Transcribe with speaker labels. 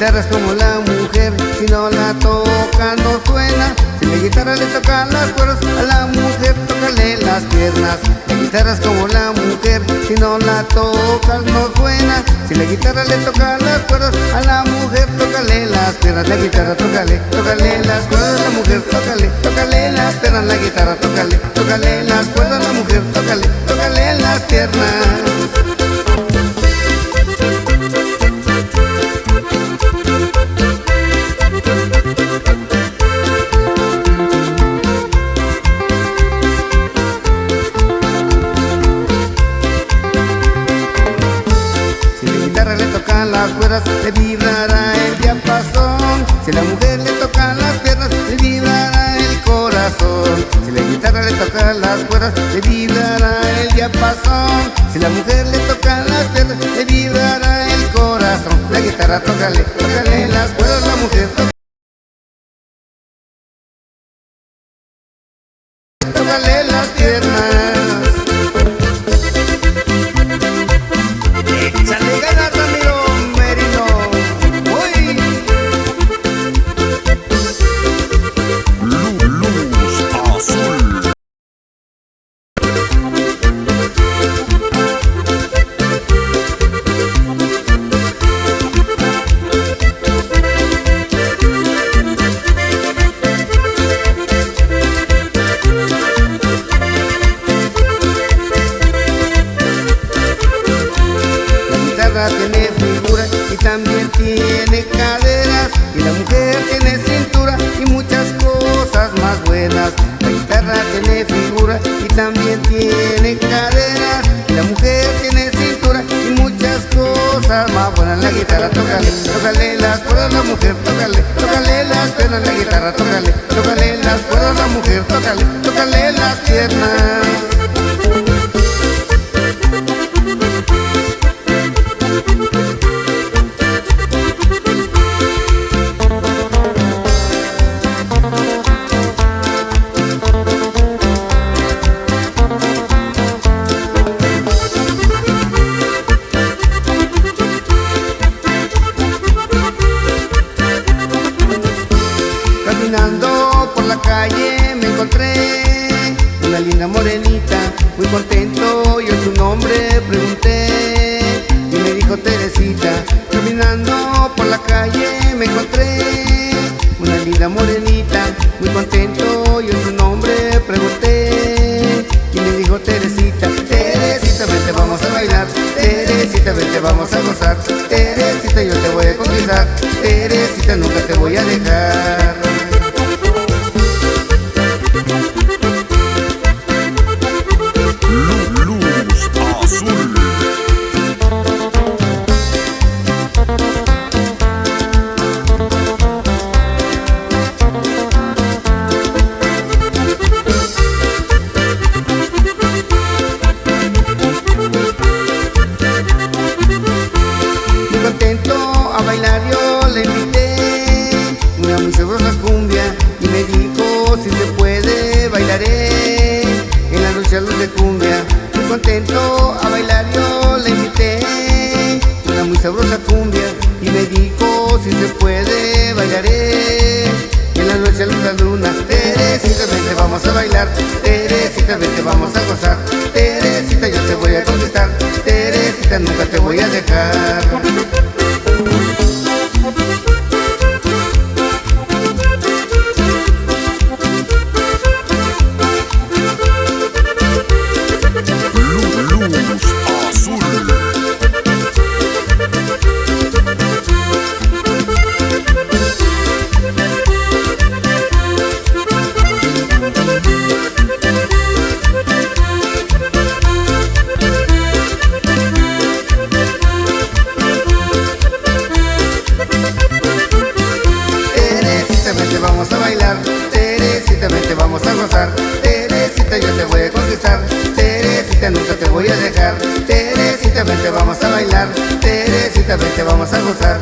Speaker 1: guitarra es como la mujer, si no la toca no suena. Si la guitarra le toca las cuerdas, a la mujer tócale las piernas. La guitarra es como la mujer, si no la tocas no suena. Si la guitarra le toca las cuerdas, a la mujer tócale las piernas. La guitarra tócale las cuerdas, la mujer tócale las piernas. La guitarra tócale las cuerdas, la mujer tócale las piernas. Las cuerdas le vibrará el diapasón. Si la mujer le toca las piernas, le vibrará el corazón. Si la guitarra le toca las cuerdas, le vibrará el diapasón. Si la mujer le toca las piernas, le vibrará el corazón. La guitarra tócale las cuerdas, la mujer tócale las piernas. Échale ganas, Ramiro Merino. Uy.
Speaker 2: Luz azul.
Speaker 1: Tiene figura y también tiene caderas, y la mujer tiene cintura y muchas cosas más buenas. La guitarra tiene figura y también tiene caderas, y la mujer tiene cintura y muchas cosas más buenas. La guitarra tócale las cuerdas, la mujer tócale las piernas. La guitarra tócale las cuerdas, la mujer tócale las piernas. Caminando por la calle me encontré una linda morenita, muy contento yo su nombre pregunté y me dijo Teresita. Caminando por la calle me encontré una linda morenita, muy contento yo su nombre pregunté y me dijo Teresita. Teresita, vente vamos a bailar, Teresita, vente vamos a gozar, Teresita, yo te voy a conquistar, Teresita, nunca te voy a dejar.
Speaker 2: Luz azul.
Speaker 1: Muy contento a bailar yo le invité una muy sabrosa cumbia y me dijo si se puede bailaré en la noche a luz de cumbia. Muy contento a bailar yo le invité una muy sabrosa cumbia y me dijo si se puede bailaré en la noche a luz de la luna. Teresita, vente vamos a bailar, Teresita, vente vamos a gozar, Teresita, yo te voy a conquistar, Teresita, nunca te voy a dejar.
Speaker 2: Luz azul.
Speaker 1: Teresita, vente vamos a bailar, Teresita, vente vamos a gozar, Teresita, yo te voy a conquistar, Teresita, nunca te voy a dejar, Teresita, vente vamos a bailar, Teresita, vente vamos a gozar,